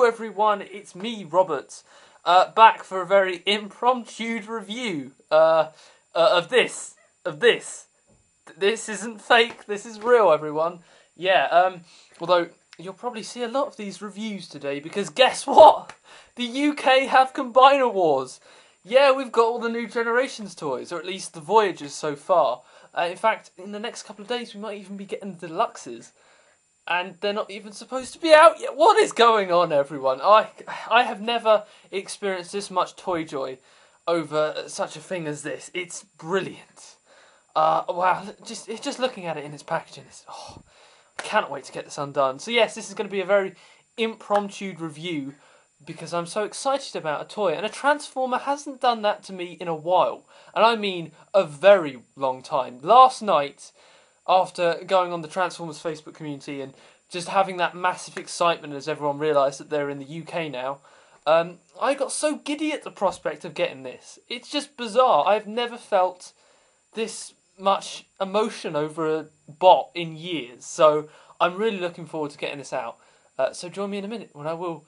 everyone, it's me, Robert, back for a very impromptu review of this. This isn't fake, this is real, everyone. Yeah, although you'll probably see a lot of these reviews today, because guess what? The UK have Combiner Wars. Yeah, we've got all the new Generations toys, or at least the Voyagers so far. In fact, in the next couple of days, we might even be getting the Deluxes. And they're not even supposed to be out yet. What is going on, everyone? I have never experienced this much toy joy over such a thing as this. It's brilliant. Wow, just looking at it in its packaging, I cannot wait to get this undone. So yes, this is going to be a very impromptu review because I'm so excited about a toy. And a Transformer hasn't done that to me in a while. And I mean a very long time. Last night, after going on the Transformers Facebook community and just having that massive excitement as everyone realised that they're in the UK now, I got so giddy at the prospect of getting this. It's just bizarre. I've never felt this much emotion over a bot in years. So I'm really looking forward to getting this out. So join me in a minute when I will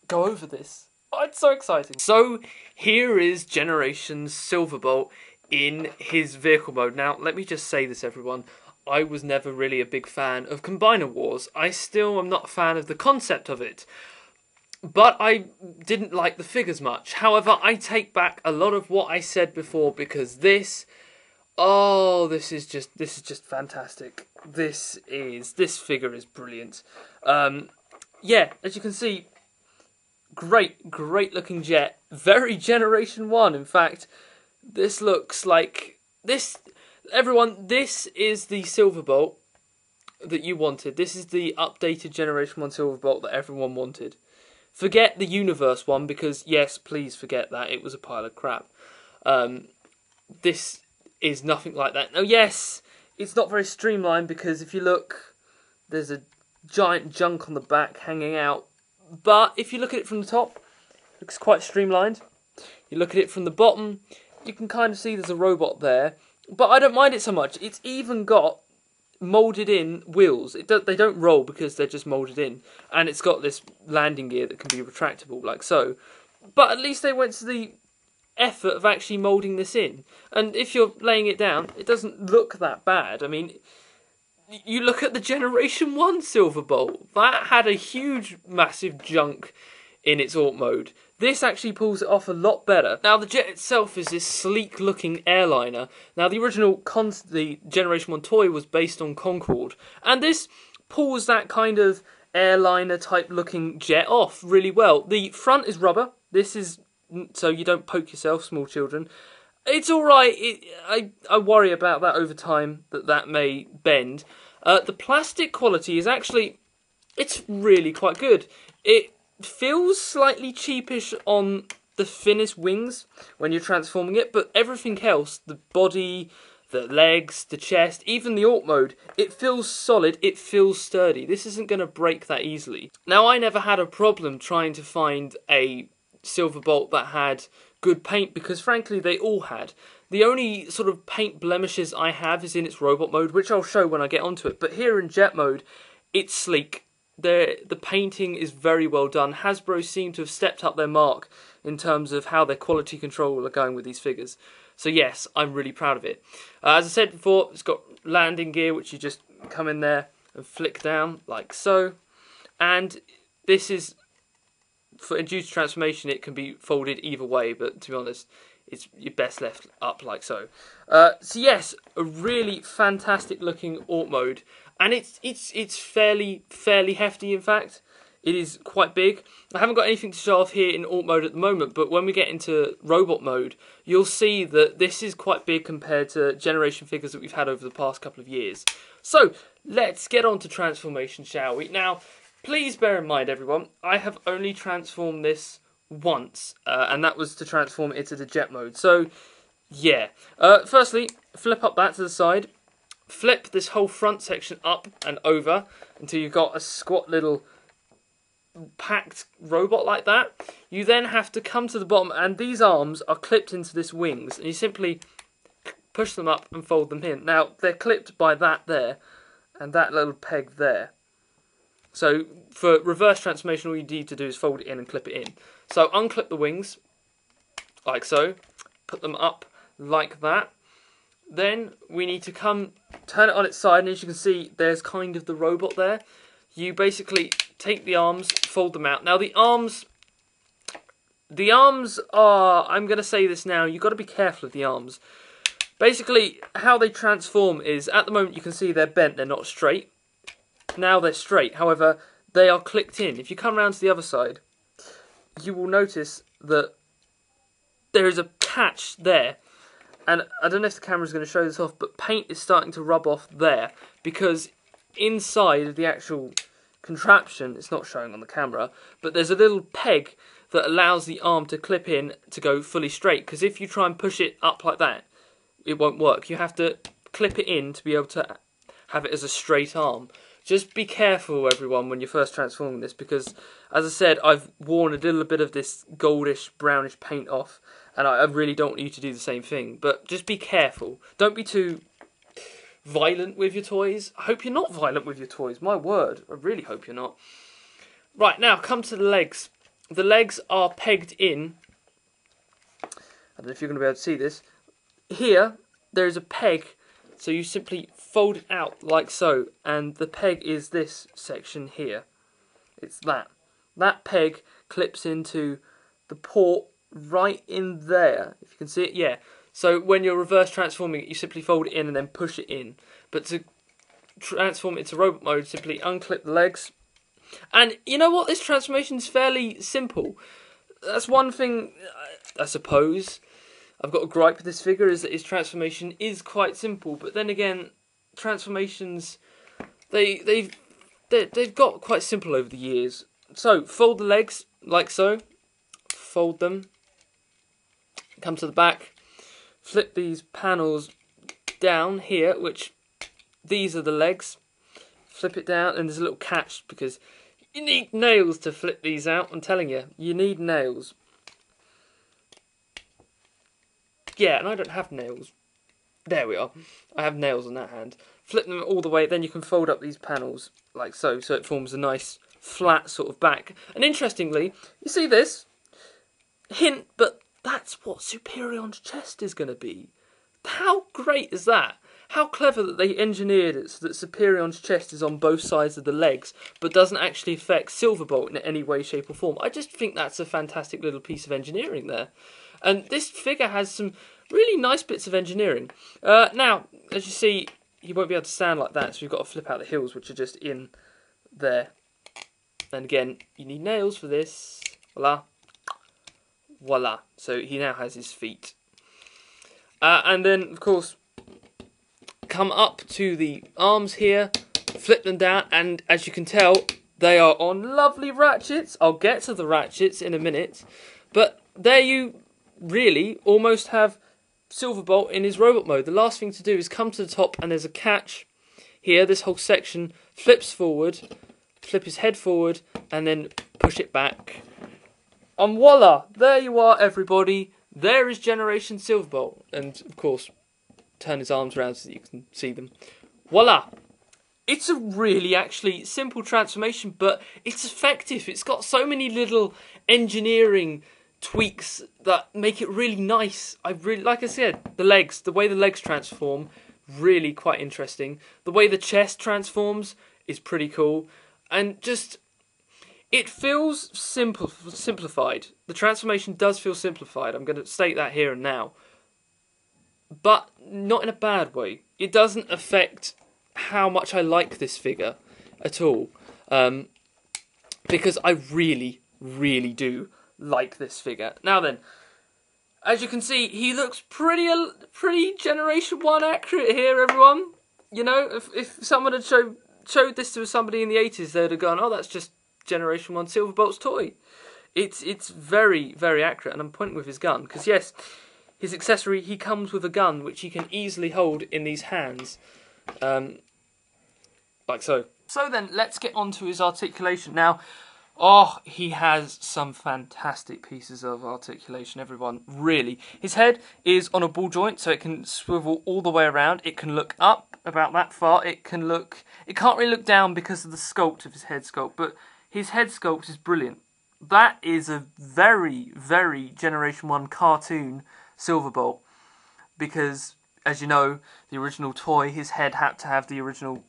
go over this. Oh, it's so exciting. So here is Generations Silverbolt in his vehicle mode. Now, let me just say this, everyone. I was never really a big fan of Combiner Wars. I still am not a fan of the concept of it. But I didn't like the figures much. However, I take back a lot of what I said before because this is just fantastic. This figure is brilliant. Yeah, as you can see, great looking jet. Very Generation 1, in fact. This looks like this. Everyone, this is the Silverbolt that you wanted. This is the updated Generation 1 Silverbolt that everyone wanted. Forget the Universe one, because, yes, please forget that. It was a pile of crap. This is nothing like that. Now, yes, it's not very streamlined, because if you look, there's a giant junk on the back hanging out. But if you look at it from the top, it looks quite streamlined. You look at it from the bottom, you can kind of see there's a robot there. But I don't mind it so much. It's even got moulded in wheels. They don't roll because they're just moulded in. And it's got this landing gear that can be retractable, like so. But at least they went to the effort of actually moulding this in. And if you're laying it down, it doesn't look that bad. I mean, you look at the Generation 1 Silverbolt. That had a huge, massive junk in its Alt mode. This actually pulls it off a lot better. Now, the jet itself is this sleek-looking airliner. Now, the original the Generation 1 toy was based on Concorde, and this pulls that kind of airliner-type looking jet off really well. The front is rubber. This is so you don't poke yourself, small children. It's alright. I worry about that over time, that may bend. The plastic quality is actually, it's really quite good. It feels slightly cheapish on the thinnest wings when you're transforming it, but everything else, the body, the legs, the chest, even the Alt mode, it feels solid, it feels sturdy. This isn't going to break that easily. Now, I never had a problem trying to find a Silverbolt that had good paint, because frankly they all had. The only sort of paint blemishes I have is in its robot mode, which I'll show when I get onto it, but here in jet mode, it's sleek. The painting is very well done. Hasbro seem to have stepped up their mark in terms of how their quality control are going with these figures. So yes, I'm really proud of it. As I said before, it's got landing gear, which you just come in there and flick down, like so. And this is, due to transformation, it can be folded either way, but to be honest, it's best left up like so. So yes, a really fantastic looking Alt mode. And it's fairly hefty, in fact. It is quite big. I haven't got anything to show off here in Alt mode at the moment, but when we get into robot mode, you'll see that this is quite big compared to Generation figures that we've had over the past couple of years. So, let's get on to transformation, shall we? Now, please bear in mind, everyone, I have only transformed this once, and that was to transform it into the jet mode. So, yeah. Firstly, flip up that to the side. Flip this whole front section up and over until you've got a squat little packed robot like that. You then have to come to the bottom, and these arms are clipped into this wings, and you simply push them up and fold them in. Now, they're clipped by that there and that little peg there. So for reverse transformation, all you need to do is fold it in and clip it in. So unclip the wings, like so, put them up like that. Then we need to turn it on its side, and as you can see, there's kind of the robot there. You basically take the arms, fold them out. Now the arms are, I'm going to say this now, you've got to be careful of the arms. Basically, how they transform is, at the moment you can see they're bent, they're not straight. Now they're straight, however, they are clicked in. If you come around to the other side, you will notice that there is a catch there. And I don't know if the camera's going to show this off, but paint is starting to rub off there, because inside the actual contraption, it's not showing on the camera, but there's a little peg that allows the arm to clip in to go fully straight, because if you try and push it up like that, it won't work. You have to clip it in to be able to have it as a straight arm. Just be careful, everyone, when you're first transforming this, because, as I said, I've worn a little bit of this goldish, brownish paint off, and I really don't want you to do the same thing. But just be careful. Don't be too violent with your toys. I hope you're not violent with your toys. My word, I really hope you're not. Right, now, come to the legs. The legs are pegged in. I don't know if you're going to be able to see this. Here, there is a peg, so you simply fold it out like so, and the peg is this section here. It's that. That peg clips into the port right in there. If you can see it, yeah. So when you're reverse transforming it, you simply fold it in and then push it in. But to transform it into robot mode, simply unclip the legs. And you know what? This transformation is fairly simple. That's one thing, I suppose, I've got a gripe with this figure, is that his transformation is quite simple. But then again, transformations, they've got quite simple over the years. So fold the legs like so. Fold them. Come to the back. Flip these panels down here, which these are the legs. Flip it down, and there's a little catch because you need nails to flip these out. I'm telling you, you need nails. Yeah, and I don't have nails. There we are. I have nails on that hand. Flip them all the way, then you can fold up these panels like so, so it forms a nice flat sort of back. And interestingly, you see this? Hint, but that's what Superion's chest is going to be. How great is that? How clever that they engineered it so that Superion's chest is on both sides of the legs, but doesn't actually affect Silverbolt in any way, shape or form. I just think that's a fantastic little piece of engineering there. And this figure has some really nice bits of engineering. Now, as you see, he won't be able to stand like that, so we've got to flip out the heels, which are just in there. And again, you need nails for this. Voila. Voila. So he now has his feet. And then, of course, come up to the arms here, flip them down, and as you can tell, they are on lovely ratchets. I'll get to the ratchets in a minute. But there you really almost have Silverbolt in his robot mode. The last thing to do is come to the top, and there's a catch here. This whole section flips forward, flip his head forward, and then push it back. And voila! There you are, everybody. There is Generation Silverbolt. And, of course, turn his arms around so that you can see them. Voila! It's a really, actually, simple transformation, but it's effective. It's got so many little engineering tweaks that make it really nice. Like I said, the legs, the way the legs transform, really quite interesting. The way the chest transforms is pretty cool. And just, it feels simplified. The transformation does feel simplified. I'm going to state that here and now. But not in a bad way. It doesn't affect how much I like this figure at all. Because I really, really do like this figure. Now then, as you can see, he looks pretty Generation 1 accurate here, everyone. You know, if someone had showed this to somebody in the 80s, they'd have gone, oh, that's just Generation 1 Silverbolt's toy. It's very, very accurate, and I'm pointing with his gun, because yes, his accessory, he comes with a gun, which he can easily hold in these hands. Like so. So then, let's get on to his articulation. Now, oh, he has some fantastic pieces of articulation, everyone. Really. His head is on a ball joint, so it can swivel all the way around. It can look up about that far, it can't really look down because of the sculpt of his head sculpt, but his head sculpt is brilliant. That is a very, very Generation 1 cartoon Silverbolt, because, as you know, the original toy, his head had to have the original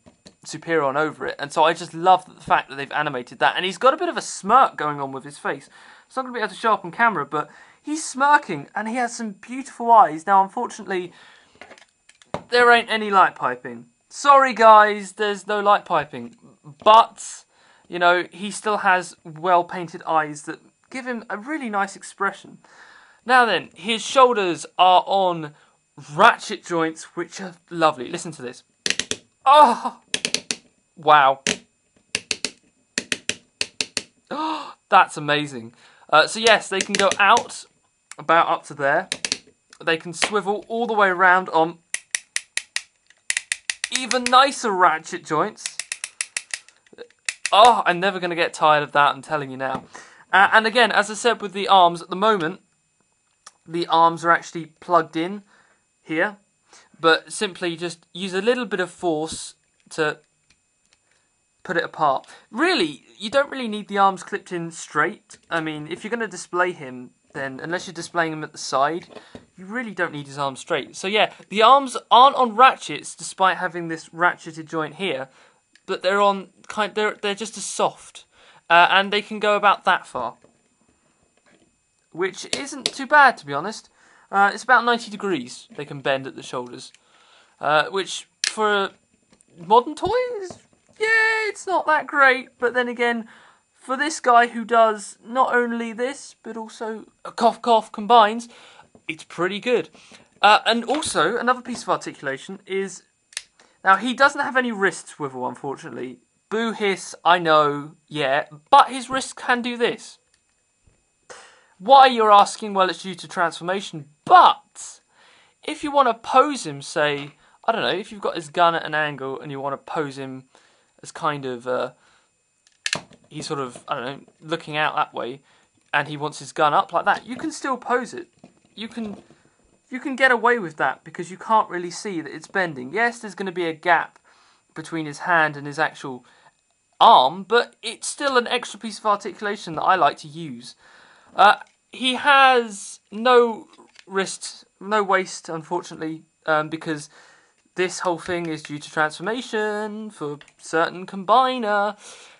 Superior on over it, and so I just love the fact that they've animated that, and he's got a bit of a smirk going on with his face. It's not going to be able to show up on camera, but he's smirking, and he has some beautiful eyes. Now, unfortunately, there ain't any light piping. Sorry, guys, there's no light piping, but, you know, he still has well-painted eyes that give him a really nice expression. Now then, his shoulders are on ratchet joints, which are lovely. Listen to this. Oh! Wow. Oh, that's amazing. So yes, they can go out, about up to there. They can swivel all the way around on even nicer ratchet joints. Oh, I'm never going to get tired of that, I'm telling you now. And again, as I said with the arms, at the moment, the arms are actually plugged in here. But simply just use a little bit of force to put it apart. Really, you don't really need the arms clipped in straight. I mean, if you're going to display him, then unless you're displaying him at the side, you really don't need his arms straight. So yeah, the arms aren't on ratchets, despite having this ratcheted joint here, but they're on they're just as soft, and they can go about that far, which isn't too bad, to be honest. It's about 90 degrees they can bend at the shoulders, which for modern toys, yeah, it's not that great. But then again, for this guy who does not only this, but also a cough cough combines, it's pretty good. And also, another piece of articulation is, now he doesn't have any wrist swivel, unfortunately. Boo hiss, I know, yeah, but his wrist can do this. Why, you're asking? Well, it's due to transformation, but if you want to pose him, say, I don't know, if you've got his gun at an angle and you want to pose him as kind of, he's sort of, I don't know, looking out that way, and he wants his gun up like that, you can still pose it. You can get away with that because you can't really see that it's bending. Yes, there's going to be a gap between his hand and his actual arm, but it's still an extra piece of articulation that I like to use. He has no wrist, no waist, unfortunately, because this whole thing is due to transformation for certain combiner.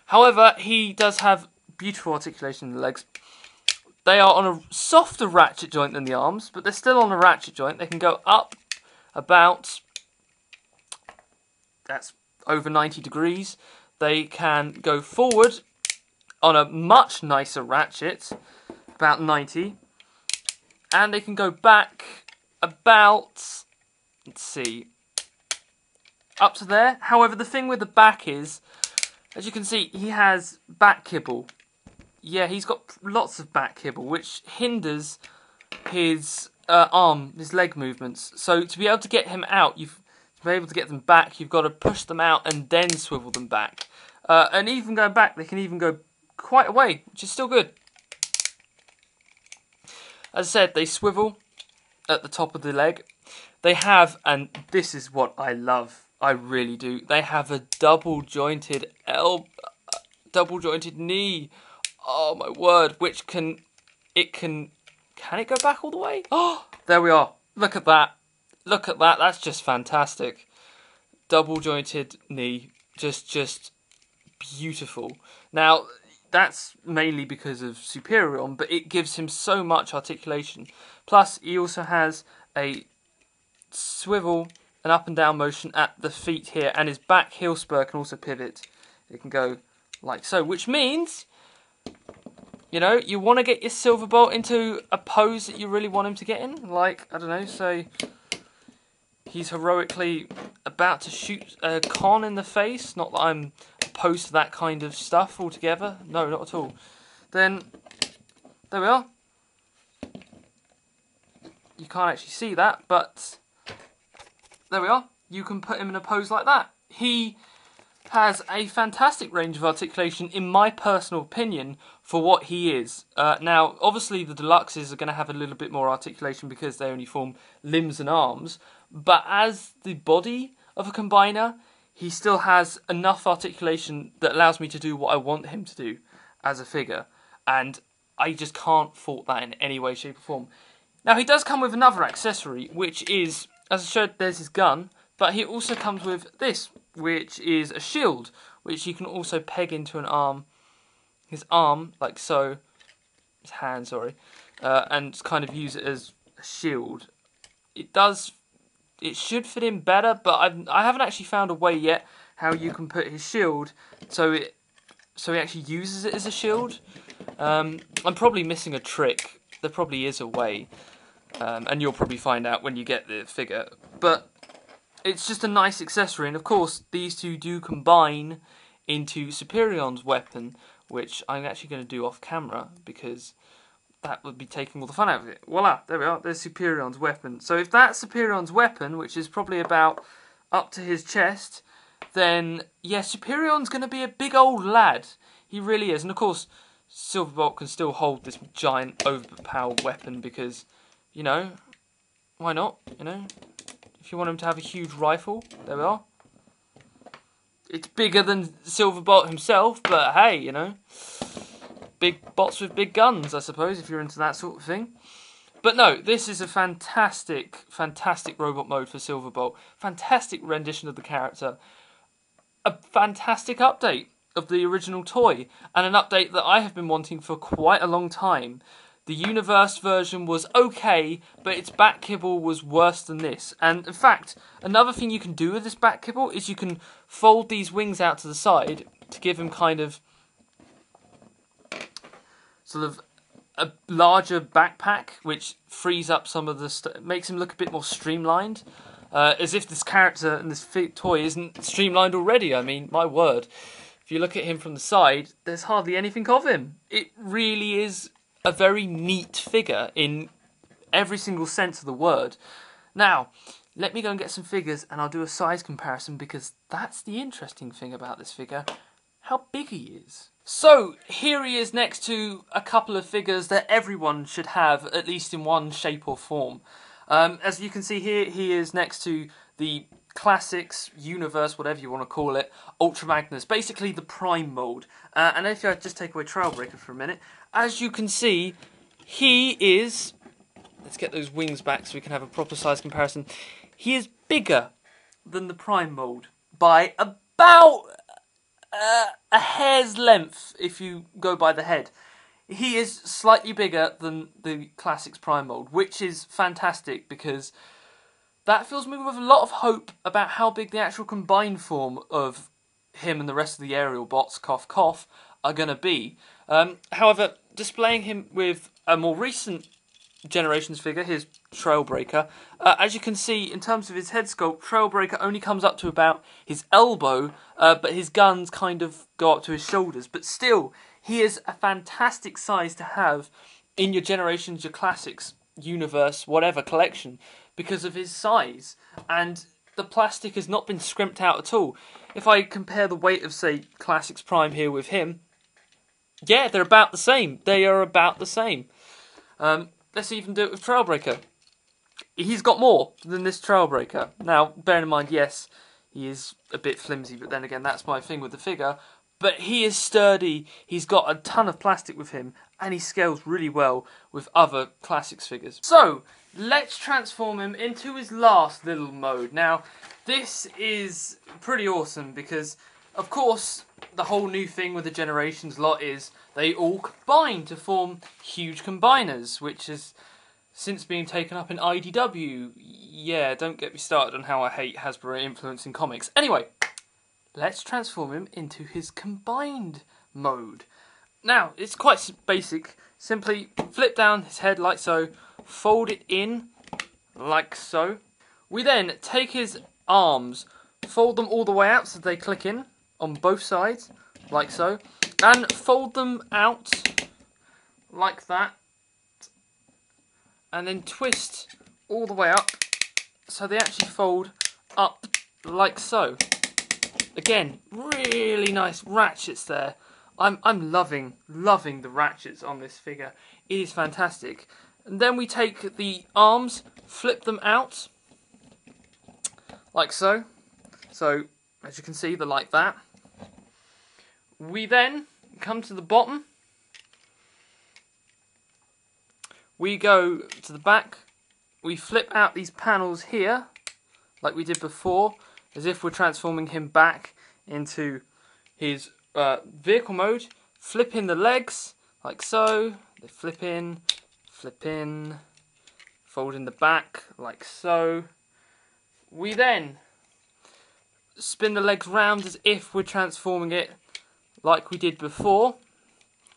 However, he does have beautiful articulation in the legs. They are on a softer ratchet joint than the arms, but they're still on a ratchet joint. They can go up about, that's over 90 degrees. They can go forward on a much nicer ratchet, about 90, and they can go back about, let's see, up to there. However, the thing with the back is, as you can see, he has back kibble. Yeah, he's got lots of back kibble, which hinders his his leg movements. So to be able to get him out, to be able to get them back, you've got to push them out and then swivel them back. And even going back, they can even go quite a way, which is still good. As I said, they swivel at the top of the leg. They have, and this is what I love, I really do, they have a double jointed knee. Oh my word, which can it go back all the way? Oh, there we are. Look at that. Look at that. That's just fantastic. Double jointed knee. Just beautiful. Now, that's mainly because of Superior, but it gives him so much articulation. Plus, he also has a swivel, an up and down motion at the feet here, and his back heel spur can also pivot. It can go like so, which means, you know, you want to get your Silverbolt into a pose that you really want him to get in. Like, I don't know, say he's heroically about to shoot a con in the face. Not that I'm opposed to that kind of stuff altogether. No, not at all. Then, there we are. You can't actually see that, but there we are. You can put him in a pose like that. He has a fantastic range of articulation, in my personal opinion, for what he is. Now, obviously, the deluxes are going to have a little bit more articulation because they only form limbs and arms, but as the body of a combiner, he still has enough articulation that allows me to do what I want him to do as a figure. And I just can't fault that in any way, shape or form. Now, he does come with another accessory, which is, as I showed, there's his gun, but he also comes with this, which is a shield, which you can also peg into an arm, his arm, like so, his hand, sorry, and kind of use it as a shield. It should fit in better, but I haven't actually found a way yet how you can put his shield so he actually uses it as a shield. I'm probably missing a trick. There probably is a way, and you'll probably find out when you get the figure. But it's just a nice accessory, and of course these two do combine into Superion's weapon, which I'm actually going to do off camera because that would be taking all the fun out of it. Voila, there we are, there's Superion's weapon. So if that's Superion's weapon, which is probably about up to his chest, then yeah, Superion's going to be a big old lad. He really is. And of course, Silverbolt can still hold this giant overpowered weapon because, you know, why not, you know? If you want him to have a huge rifle, there we are. It's bigger than Silverbolt himself, but hey, you know. Big bots with big guns, I suppose, if you're into that sort of thing. But no, this is a fantastic, fantastic robot mode for Silverbolt. Fantastic rendition of the character. A fantastic update of the original toy. And an update that I have been wanting for quite a long time. The Universe version was okay, but its back kibble was worse than this. And in fact, another thing you can do with this back kibble is you can fold these wings out to the side to give him kind of sort of a larger backpack, which frees up some of the makes him look a bit more streamlined, as if this character and this toy isn't streamlined already. I mean, my word, if you look at him from the side, there's hardly anything of him. It really is a very neat figure in every single sense of the word. Now, let me go and get some figures and I'll do a size comparison, because that's the interesting thing about this figure, how big he is. So, here he is next to a couple of figures that everyone should have, at least in one shape or form. As you can see here, he is next to the Classics, Universe, whatever you want to call it, Ultra Magnus, basically the Prime mold. And if I just take away Trailbreaker for a minute, as you can see, he is, let's get those wings back so we can have a proper size comparison, he is bigger than the Prime mold by about a hair's length if you go by the head. He is slightly bigger than the Classics Prime mold, which is fantastic because that fills me with a lot of hope about how big the actual combined form of him and the rest of the aerial bots, cough cough, are going to be. However, displaying him with a more recent Generations figure, his Trailbreaker, as you can see, in terms of his head sculpt, Trailbreaker only comes up to about his elbow, but his guns kind of go up to his shoulders. But still, he is a fantastic size to have in your Generations, your Classics, Universe, whatever collection, because of his size. And the plastic has not been scrimped out at all. If I compare the weight of, say, Classics Prime here with him, yeah, they're about the same. They are about the same. Let's even do it with Trailbreaker. He's got more than this Trailbreaker. Now, bearing in mind, yes, he is a bit flimsy, but then again, that's my thing with the figure. But he is sturdy, he's got a ton of plastic with him, and he scales really well with other Classics figures. So, let's transform him into his last little mode. Now, this is pretty awesome because, of course, the whole new thing with the Generations lot is they all combine to form huge combiners, which has since been taken up in IDW. Yeah, don't get me started on how I hate Hasbro influencing comics. Anyway, let's transform him into his combined mode. Now, it's quite basic. Simply flip down his head like so, fold it in like so. We then take his arms, fold them all the way out so they click in on both sides, like so, and fold them out like that, and then twist all the way up so they actually fold up like so. Again, really nice ratchets there. I'm loving the ratchets on this figure. It is fantastic. And then we take the arms, flip them out like so, So, as you can see, they're like that. We then come to the bottom. We go to the back. We flip out these panels here, like we did before, as if we're transforming him back into his vehicle mode. Flip in the legs, like so. They flip in, fold in the back, like so. We then spin the legs round as if we're transforming it like we did before.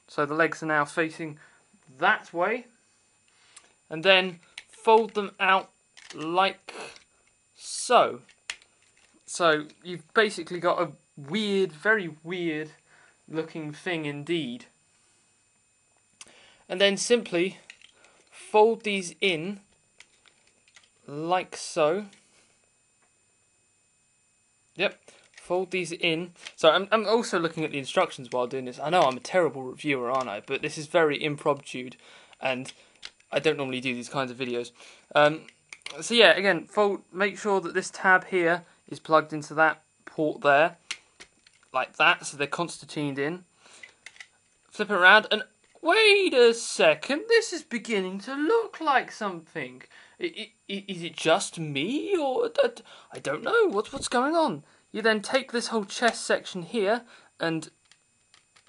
So the legs are now facing that way. And then fold them out like so. So you've basically got a weird, very weird looking thing indeed. And then simply fold these in like so. Yep, fold these in. So I'm also looking at the instructions while doing this. I know I'm a terrible reviewer, aren't I? But this is very impromptu, and I don't normally do these kinds of videos. So yeah, again, make sure that this tab here is plugged into that port there, like that, so they're concertined in. Flip it around, and wait a second, this is beginning to look like something. Is it just me, or I don't know, what's going on? You then take this whole chest section here, and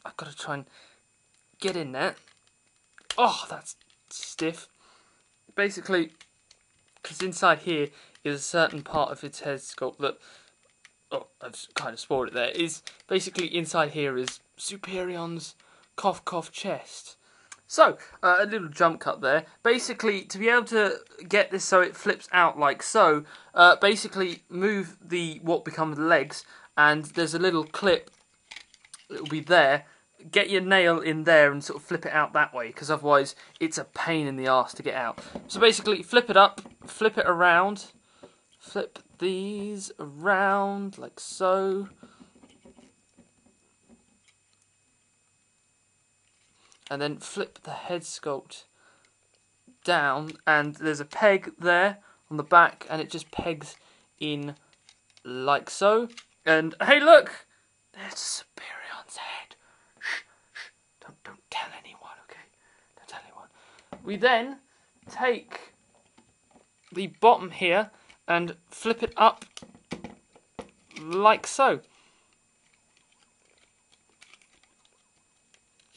I've got to try and get in there. Oh, that's stiff. Basically, because inside here is a certain part of its head sculpt that, oh, I've kind of spoiled it there, is basically inside here is Superion's cough chest. So, a little jump cut there. Basically, to be able to get this so it flips out like so, basically move what becomes the legs, and there's a little clip that will be there. Get your nail in there and sort of flip it out that way, because otherwise it's a pain in the arse to get out. So basically, flip it up, flip it around, flip these around like so. And then flip the head sculpt down, and there's a peg there on the back, and it just pegs in like so. And hey, look, there's Superion's head. Don't tell anyone, okay? Don't tell anyone. We then take the bottom here and flip it up like so.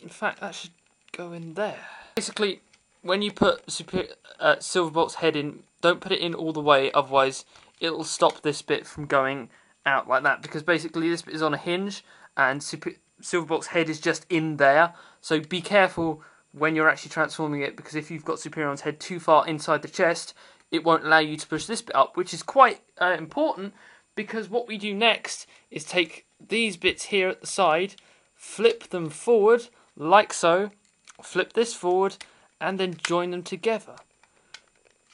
In fact, that should go in there. Basically, when you put Silverbolt's head in, don't put it in all the way, otherwise it'll stop this bit from going out like that, because basically this bit is on a hinge and Silverbolt's head is just in there, so be careful when you're actually transforming it, because if you've got Superion's head too far inside the chest, it won't allow you to push this bit up, which is quite important, because what we do next is take these bits here at the side, flip them forward like so, flip this forward, and then join them together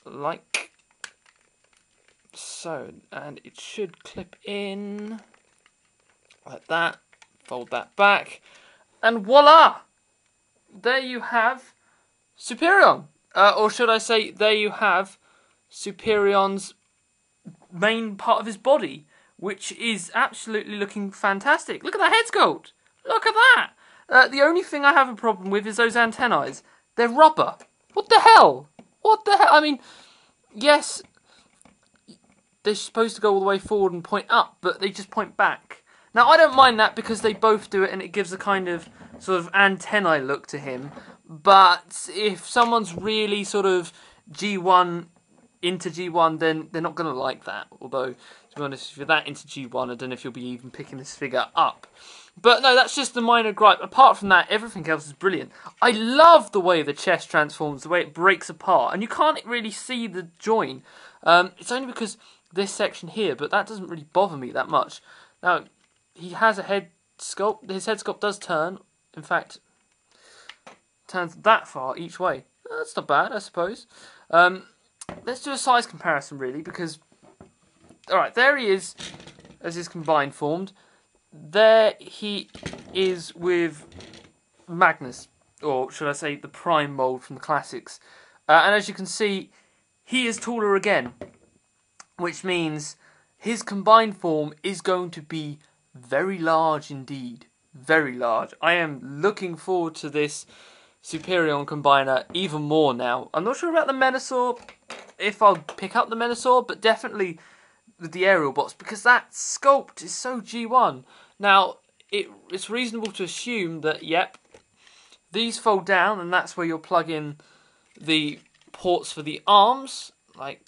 like so, and it should clip in like that. Fold that back, and voila! There you have Superion, or should I say, there you have Superion's main part of his body, which is absolutely looking fantastic. Look at that head sculpt. Look at that. The only thing I have a problem with is those antennae. They're rubber. What the hell? What the hell? I mean, yes, they're supposed to go all the way forward and point up, but they just point back. Now, I don't mind that because they both do it and it gives a kind of sort of antennae look to him. But if someone's really sort of G1 into G1, then they're not going to like that. Although, to be honest, if you're that into G1, I don't know if you'll be even picking this figure up. But no, that's just the minor gripe. Apart from that, everything else is brilliant. I love the way the chest transforms, the way it breaks apart. And you can't really see the join. It's only because this section here, but that doesn't really bother me that much. Now, he has a head sculpt. His head sculpt does turn. In fact, turns that far each way. That's not bad, I suppose. Let's do a size comparison, really, because... Alright, there he is as his combined formed. There he is with Magnus, or should I say the Prime mould from the classics. And as you can see, he is taller again, which means his combined form is going to be very large indeed. Very large. I am looking forward to this Superion Combiner even more now. I'm not sure about the Menasor, if I'll pick up the Menasor, but definitely with the aerial bots, because that sculpt is so G1. Now, it's reasonable to assume that, yep, these fold down, and that's where you'll plug in the ports for the arms, like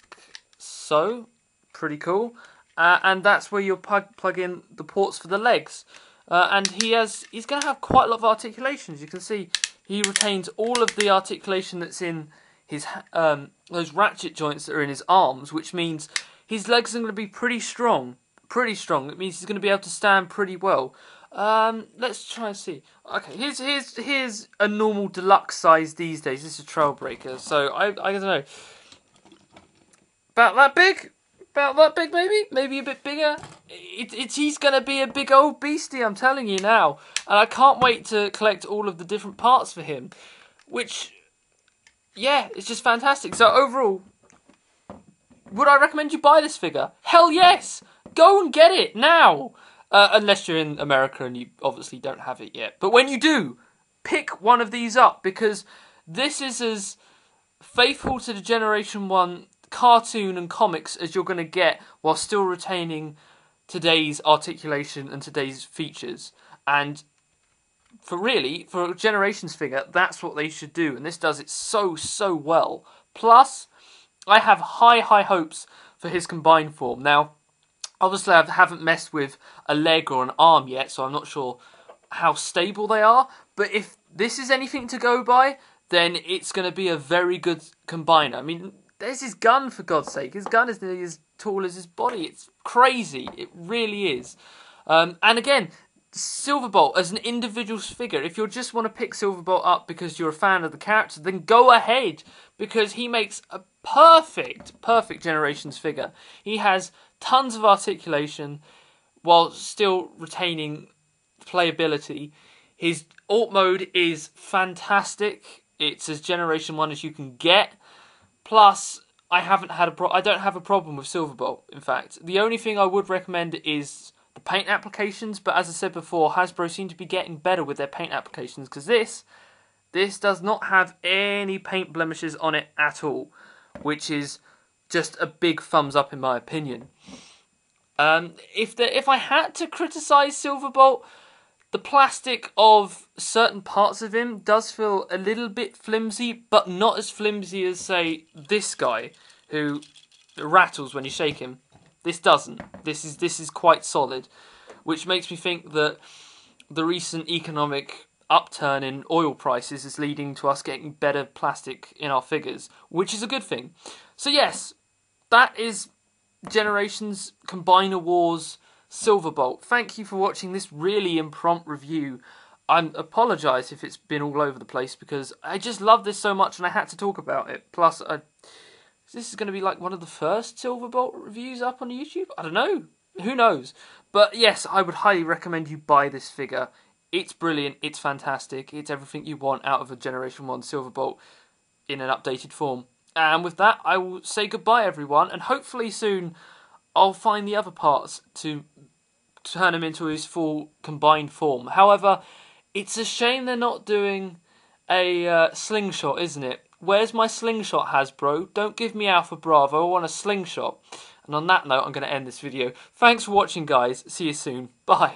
so. Pretty cool. And that's where you'll plug in the ports for the legs. And he's going to have quite a lot of articulations. You can see he retains all of the articulation that's in his those ratchet joints that are in his arms, which means his legs are going to be pretty strong. Pretty strong. It means he's going to be able to stand pretty well. Let's try and see. Okay, here's a normal deluxe size these days. This is a Trailbreaker, so I don't know. About that big? About that big, maybe a bit bigger. He's gonna be a big old beastie, I'm telling you now, and I can't wait to collect all of the different parts for him. Which, yeah, it's just fantastic. So overall, would I recommend you buy this figure? Hell yes! Go and get it now. Unless you're in America and you obviously don't have it yet. But when you do, pick one of these up, because this is as faithful to the Generation 1 cartoon and comics as you're going to get, while still retaining today's articulation and today's features. And for a Generations figure, that's what they should do, and this does it so well. Plus, I have high hopes for his combined form. Now, obviously I haven't messed with a leg or an arm yet, so I'm not sure how stable they are, but if this is anything to go by, then it's going to be a very good combiner. I mean, there's his gun, for God's sake. His gun is nearly as tall as his body. It's crazy. It really is. And again, Silverbolt as an individual figure. If you just want to pick Silverbolt up because you're a fan of the character, then go ahead, because he makes a perfect Generations figure. He has tons of articulation while still retaining playability. His alt mode is fantastic. It's as Generation 1 as you can get. Plus, I don't have a problem with Silverbolt, in fact. The only thing I would recommend is the paint applications, but as I said before, Hasbro seem to be getting better with their paint applications, because this does not have any paint blemishes on it at all, which is just a big thumbs up in my opinion. If I had to criticise Silverbolt, the plastic of certain parts of him does feel a little bit flimsy, but not as flimsy as, say, this guy, who rattles when you shake him. This doesn't. This is quite solid, which makes me think that the recent economic upturn in oil prices is leading to us getting better plastic in our figures, which is a good thing. So yes, that is Generations Combiner Wars Silverbolt. Thank you for watching this really impromptu review. I apologise if it's been all over the place, because I just love this so much and I had to talk about it. Plus, this is going to be like one of the first Silverbolt reviews up on YouTube? I don't know. Who knows? But yes, I would highly recommend you buy this figure. It's brilliant. It's fantastic. It's everything you want out of a Generation 1 Silverbolt in an updated form. And with that, I will say goodbye, everyone, and hopefully soon I'll find the other parts to turn him into his full combined form. However, it's a shame they're not doing a slingshot, isn't it? Where's my slingshot, Hasbro? Don't give me Alpha Bravo, I want a slingshot. And on that note, I'm going to end this video. Thanks for watching, guys. See you soon. Bye.